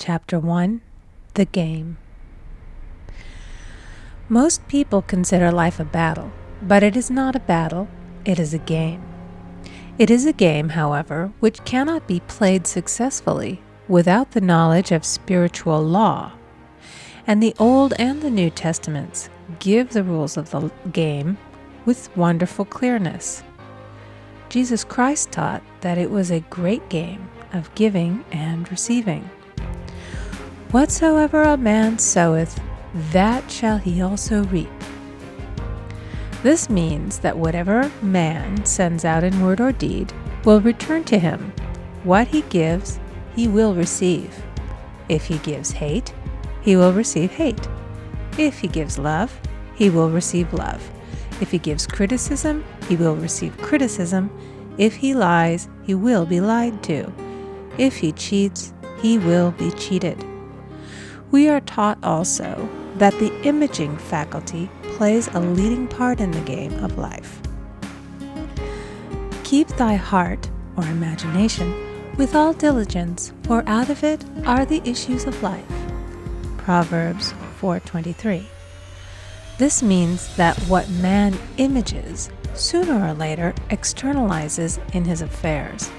Chapter 1: The Game. Most people consider life a battle, but it is not a battle, it is a game. It is a game, however, which cannot be played successfully without the knowledge of spiritual law. And the Old and the New Testaments give the rules of the game with wonderful clearness. Jesus Christ taught that it was a great game of giving and receiving. Whatsoever a man soweth, that shall he also reap. This means that whatever man sends out in word or deed will return to him. What he gives, he will receive. If he gives hate, he will receive hate. If he gives love, he will receive love. If he gives criticism, he will receive criticism. If he lies, he will be lied to. If he cheats, he will be cheated. We are taught also that the imaging faculty plays a leading part in the game of life. Keep thy heart, or imagination, with all diligence, for out of it are the issues of life. Proverbs 4:23. This means that what man images, sooner or later externalizes in his affairs.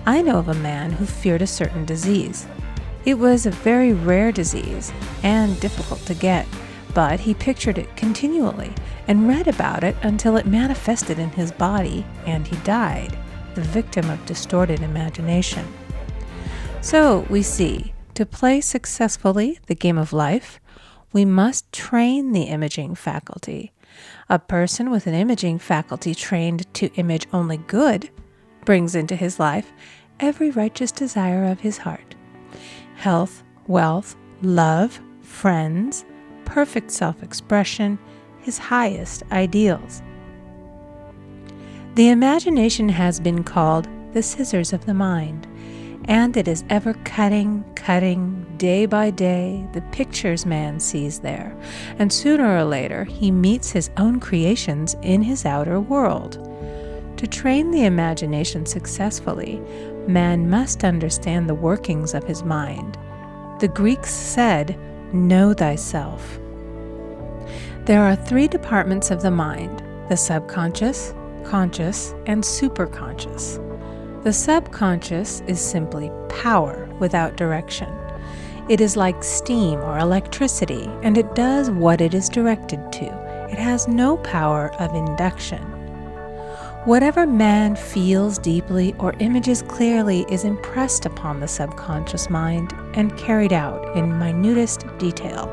I know of a man who feared a certain disease. It was a very rare disease and difficult to get, but he pictured it continually and read about it until it manifested in his body and he died, the victim of distorted imagination. So we see, to play successfully the game of life, we must train the imaging faculty. A person with an imaging faculty trained to image only good brings into his life every righteous desire of his heart. Health, wealth, love, friends, perfect self-expression, his highest ideals. The imagination has been called the scissors of the mind, and it is ever cutting, day by day, the pictures man sees there, and sooner or later he meets his own creations in his outer world. To train the imagination successfully, man must understand the workings of his mind. The Greeks said, "Know thyself." There are three departments of the mind: the subconscious, conscious, and superconscious. The subconscious is simply power without direction. It is like steam or electricity, and it does what it is directed to. It has no power of induction. Whatever man feels deeply or images clearly is impressed upon the subconscious mind and carried out in minutest detail.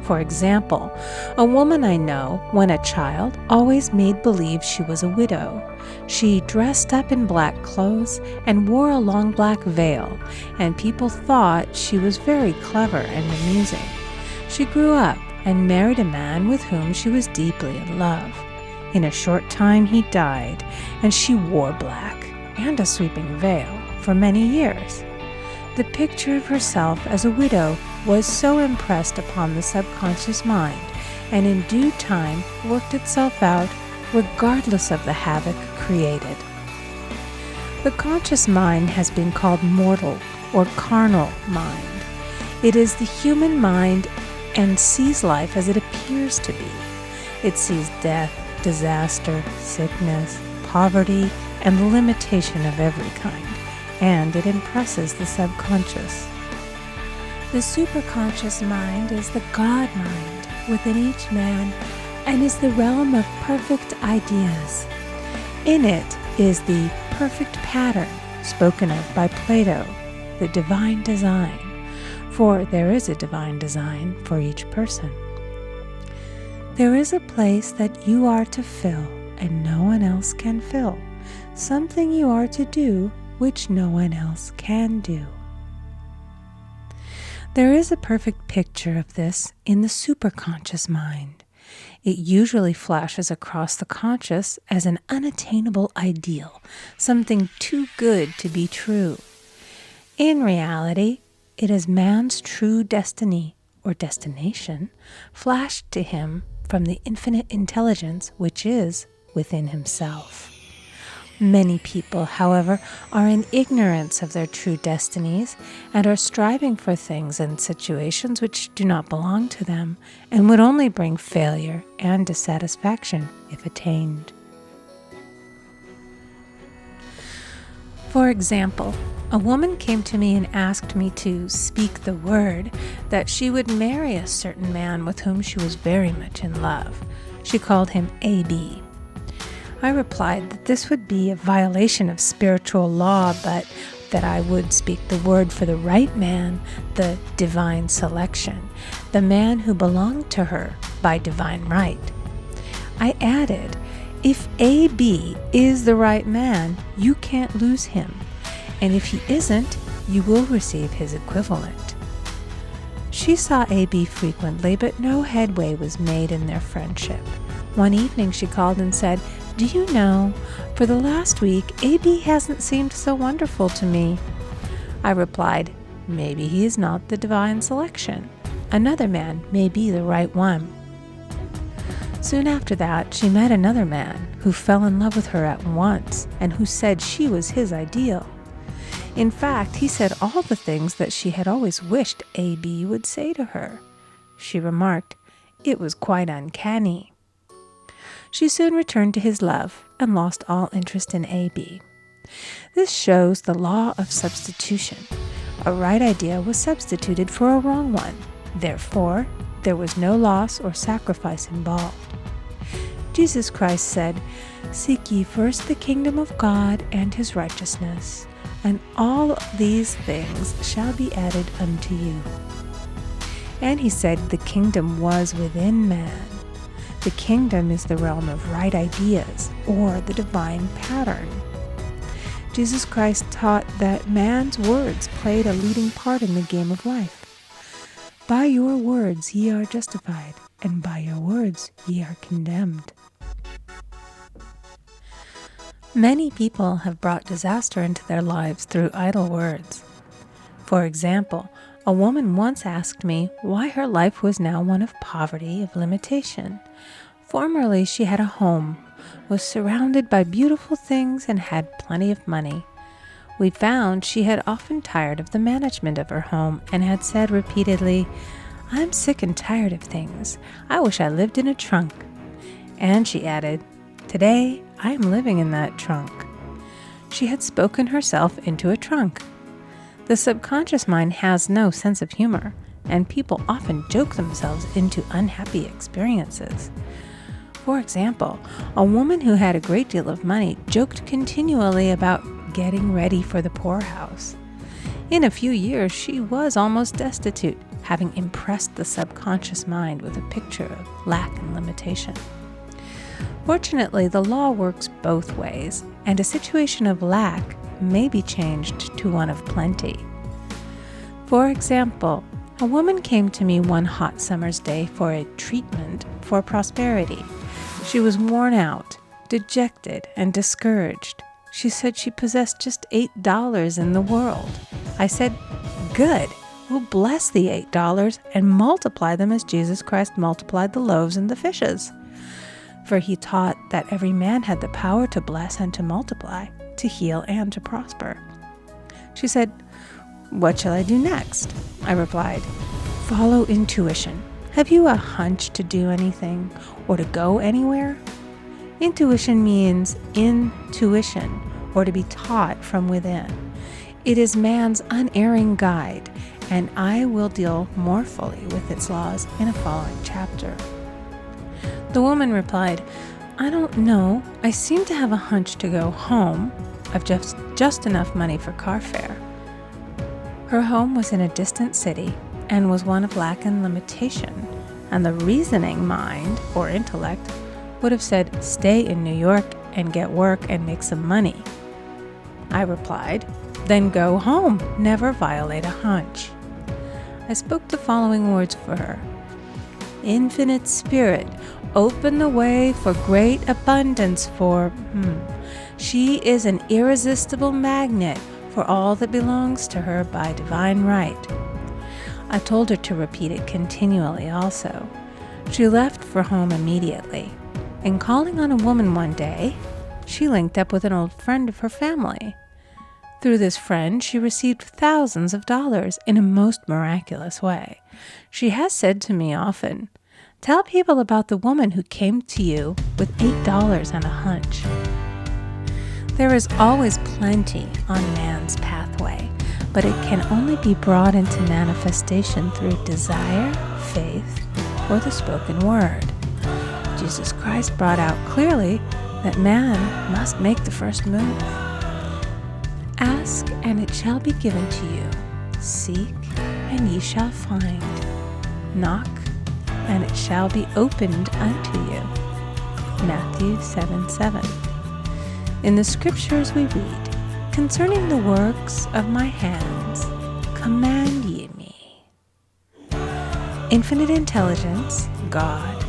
For example, a woman I know, when a child, always made believe she was a widow. She dressed up in black clothes and wore a long black veil, and people thought she was very clever and amusing. She grew up and married a man with whom she was deeply in love. In a short time he died, and she wore black and a sweeping veil for many years. The picture of herself as a widow was so impressed upon the subconscious mind, and in due time worked itself out regardless of the havoc created. The conscious mind has been called mortal or carnal mind. It is the human mind and sees life as it appears to be. It sees death, disaster, sickness, poverty, and limitation of every kind, and it impresses the subconscious. The superconscious mind is the God mind within each man and is the realm of perfect ideas. In it is the perfect pattern spoken of by Plato, the divine design, for there is a divine design for each person. There is a place that you are to fill and no one else can fill, something you are to do which no one else can do. There is a perfect picture of this in the superconscious mind. It usually flashes across the conscious as an unattainable ideal, something too good to be true. In reality, it is man's true destiny or destination flashed to him from the infinite intelligence which is within himself. Many people, however, are in ignorance of their true destinies and are striving for things and situations which do not belong to them and would only bring failure and dissatisfaction if attained. For example, a woman came to me and asked me to speak the word that she would marry a certain man with whom she was very much in love. She called him A.B. I replied that this would be a violation of spiritual law, but that I would speak the word for the right man, the divine selection, the man who belonged to her by divine right. I added, if A.B. is the right man, you can't lose him, and if he isn't, you will receive his equivalent. She saw A.B. frequently, but no headway was made in their friendship. One evening she called and said, "Do you know, for the last week, A.B. hasn't seemed so wonderful to me." I replied, "Maybe he is not the divine selection. Another man may be the right one." Soon after that, she met another man who fell in love with her at once and who said she was his ideal. In fact, he said all the things that she had always wished A.B. would say to her. She remarked, it was quite uncanny. She soon returned to his love and lost all interest in A.B. This shows the law of substitution. A right idea was substituted for a wrong one. Therefore, there was no loss or sacrifice involved. Jesus Christ said, "Seek ye first the kingdom of God and his righteousness, and all these things shall be added unto you." And he said the kingdom was within man. The kingdom is the realm of right ideas, or the divine pattern. Jesus Christ taught that man's words played a leading part in the game of life. By your words ye are justified, and by your words ye are condemned. Many people have brought disaster into their lives through idle words. For example, a woman once asked me why her life was now one of poverty, of limitation. Formerly she had a home, was surrounded by beautiful things, and had plenty of money. We found she had often tired of the management of her home and had said repeatedly, "I'm sick and tired of things. I wish I lived in a trunk." And she added, "Today I am living in that trunk." She had spoken herself into a trunk. The subconscious mind has no sense of humor, and people often joke themselves into unhappy experiences. For example, a woman who had a great deal of money joked continually about getting ready for the poorhouse. In a few years, she was almost destitute, having impressed the subconscious mind with a picture of lack and limitation. Fortunately, the law works both ways, and a situation of lack may be changed to one of plenty. For example, a woman came to me one hot summer's day for a treatment for prosperity. She was worn out, dejected, and discouraged. She said she possessed just $8 in the world. I said, "Good, we'll bless the $8 and multiply them as Jesus Christ multiplied the loaves and the fishes." For he taught that every man had the power to bless and to multiply, to heal and to prosper. She said, "What shall I do next?" I replied, "Follow intuition. Have you a hunch to do anything or to go anywhere?" Intuition means intuition, or to be taught from within. It is man's unerring guide, and I will deal more fully with its laws in a following chapter. The woman replied, "I don't know. I seem to have a hunch to go home. I've just enough money for car fare." Her home was in a distant city and was one of lack and limitation, and the reasoning mind, or intellect, would have said, "Stay in New York and get work and make some money." I replied, "Then go home. Never violate a hunch." I spoke the following words for her. "Infinite Spirit, open the way for great abundance for She is an irresistible magnet for all that belongs to her by divine right." I told her to repeat it continually also. She left for home immediately, and calling on a woman one day, she linked up with an old friend of her family. Through this friend, she received thousands of dollars in a most miraculous way. She has said to me often, "Tell people about the woman who came to you with $8 and a hunch." There is always plenty on man's pathway, but it can only be brought into manifestation through desire, faith, or the spoken word. Jesus Christ brought out clearly that man must make the first move. Ask, and it shall be given to you. Seek, and ye shall find. Knock, and it shall be opened unto you. Matthew 7:7. In the scriptures we read, "Concerning the works of my hands, command ye me." Infinite intelligence, God,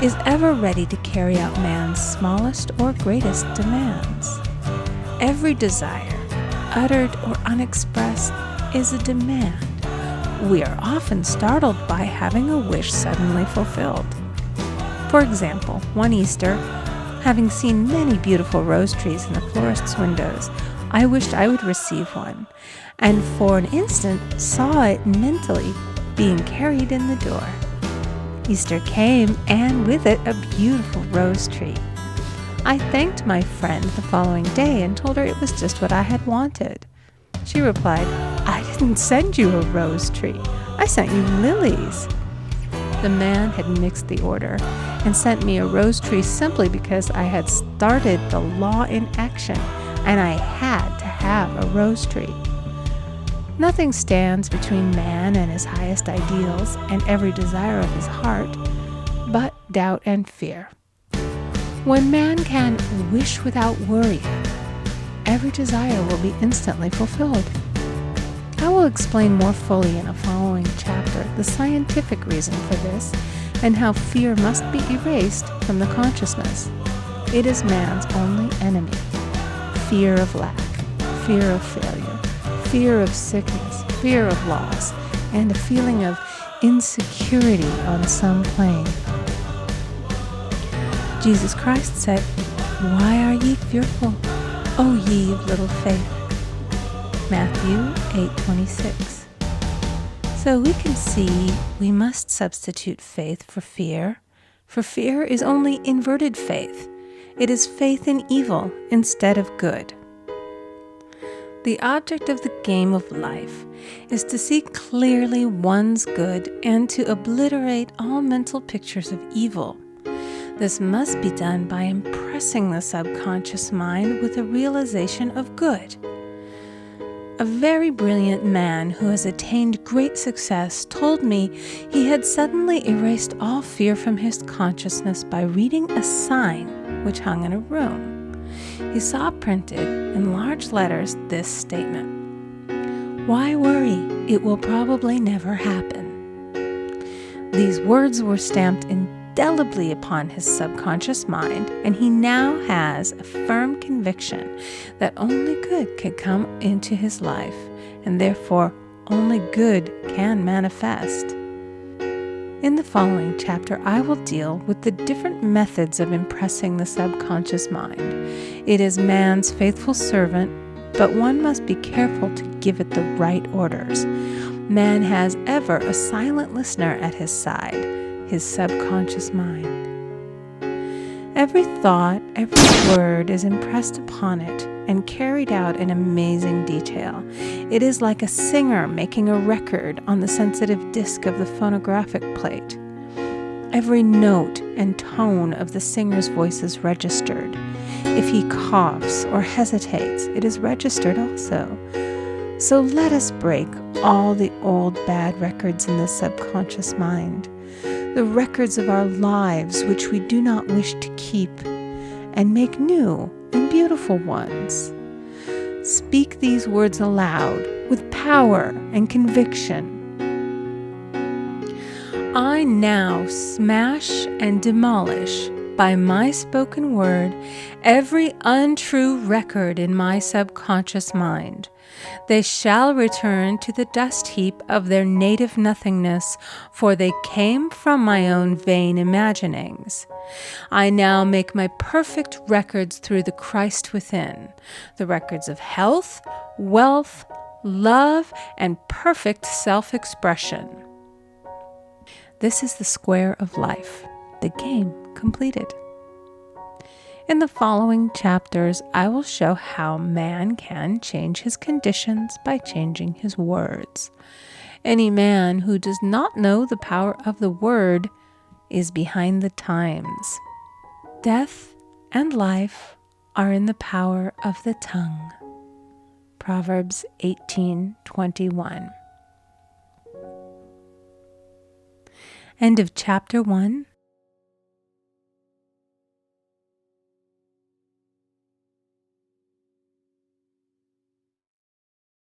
is ever ready to carry out man's smallest or greatest demands. Every desire, uttered or unexpressed, is a demand. We are often startled by having a wish suddenly fulfilled. For example, one Easter, having seen many beautiful rose trees in the florist's windows, I wished I would receive one, and for an instant saw it mentally being carried in the door. Easter came, and with it a beautiful rose tree. I thanked my friend the following day and told her it was just what I had wanted. She replied, "I didn't send you a rose tree. I sent you lilies." The man had mixed the order and sent me a rose tree simply because I had started the law in action and I had to have a rose tree. Nothing stands between man and his highest ideals and every desire of his heart but doubt and fear. When man can wish without worrying, every desire will be instantly fulfilled. I will explain more fully in a following chapter the scientific reason for this and how fear must be erased from the consciousness. It is man's only enemy. Fear of lack, fear of failure, fear of sickness, fear of loss, and a feeling of insecurity on some plane. Jesus Christ said, "Why are ye fearful, O ye of little faith?" Matthew 8:26. So we can see we must substitute faith for fear is only inverted faith. It is faith in evil instead of good. The object of the game of life is to see clearly one's good and to obliterate all mental pictures of evil. This must be done by impressing the subconscious mind with a realization of good. A very brilliant man who has attained great success told me he had suddenly erased all fear from his consciousness by reading a sign which hung in a room. He saw printed in large letters this statement: "Why worry? It will probably never happen." These words were stamped indelibly upon his subconscious mind, and he now has a firm conviction that only good can come into his life, and therefore only good can manifest. In the following chapter, I will deal with the different methods of impressing the subconscious mind. It is man's faithful servant, but one must be careful to give it the right orders. Man has ever a silent listener at his side, his subconscious mind. Every thought, every word is impressed upon it and carried out in amazing detail. It is like a singer making a record on the sensitive disc of the phonographic plate. Every note and tone of the singer's voice is registered. If he coughs or hesitates, it is registered also. So let us break all the old bad records in the subconscious mind, the records of our lives which we do not wish to keep, and make new and beautiful ones. Speak these words aloud with power and conviction. I now smash and demolish by my spoken word every untrue record in my subconscious mind. They shall return to the dust heap of their native nothingness, for they came from my own vain imaginings. I now make my perfect records through the Christ within, the records of health, wealth, love, and perfect self-expression. This is the square of life, the game completed. In the following chapters, I will show how man can change his conditions by changing his words. Any man who does not know the power of the word is behind the times. Death and life are in the power of the tongue. Proverbs 18:21. End of chapter 1.